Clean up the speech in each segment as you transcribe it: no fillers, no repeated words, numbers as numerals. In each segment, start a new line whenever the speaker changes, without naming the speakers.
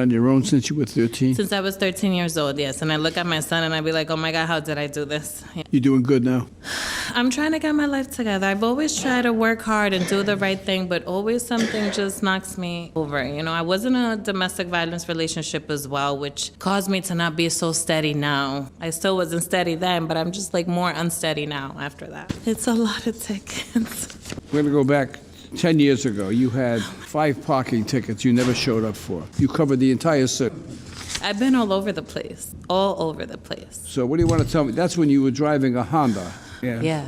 On your own since you were 13?
Since I was 13 years old, yes. And I look at my son and I be like, oh my God, how did I do this? Yeah.
You doing good now?
I'm trying to get my life together. I've always tried to work hard and do the right thing, but always something just knocks me over. You know, I was in a domestic violence relationship as well, which caused me to not be so steady now. I still wasn't steady then, but I'm just like more unsteady now after that. It's a lot of tickets.
We're going to go back 10 years ago. You had 5 parking tickets you never showed up for. You covered the entire circuit.
I've been all over the place, all over the place.
So what do you want to tell me? That's when you were driving a Honda.
Yeah.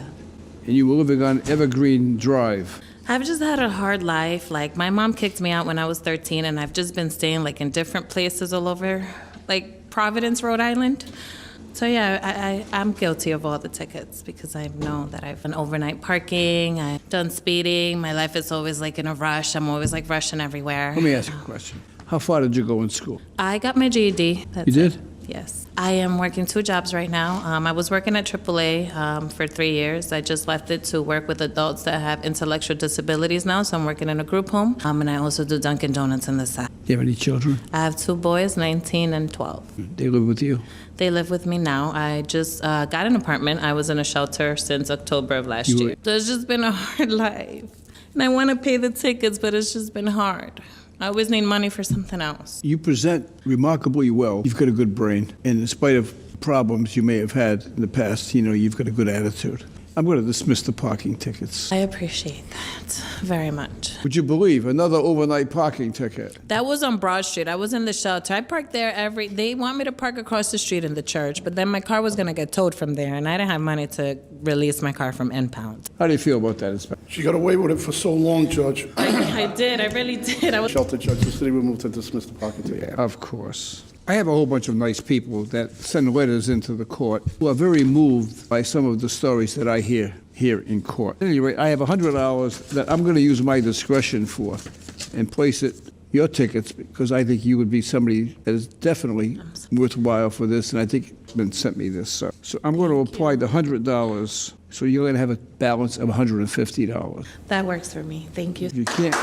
And you were living on Evergreen Drive.
I've just had a hard life. Like, my mom kicked me out when I was 13, and I've just been staying, like, in different places all over, like, Providence, Rhode Island. So, yeah, I'm guilty of all the tickets because I know that I've done overnight parking, I've done speeding. My life is always, like, in a rush. I'm always, like, rushing everywhere.
Let me ask you a question. How far did you go in school?
I got my GED. That's
You did?
it. Yes. I am working 2 jobs right now. I was working at AAA for 3 years. I just left it to work with adults that have intellectual disabilities now, so I'm working in a group home. And I also do Dunkin' Donuts on the side.
Do you have any children?
I have 2 boys, 19 and 12.
They live with you?
They live with me now. I just got an apartment. I was in a shelter since October of last year. So it's just been a hard life. And I want to pay the tickets, but it's just been hard. I always need money for something else.
You present remarkably well. You've got a good brain. And in spite of problems you may have had in the past, you know, you've got a good attitude. I'm going to dismiss the parking tickets.
I appreciate that very much.
Would you believe another overnight parking ticket?
That was on Broad Street. I was in the shelter. I parked there they want me to park across the street in the church, but then my car was going to get towed from there, and I didn't have money to release my car from impound.
How do you feel about that, Inspector?
She got away with it for so long, Judge.
I did. I really did.
Shelter Judge, the city will move to dismiss the parking ticket.
Of course. I have a whole bunch of nice people that send letters into the court who are very moved by some of the stories that I hear here in court. At any rate, I have $100 that I'm going to use my discretion for and place it, your tickets, because I think you would be somebody that is definitely worthwhile for this, and I think Ben sent me this. So I'm going to apply the $100, so you're going to have a balance of $150.
That works for me. Thank you.
If you can't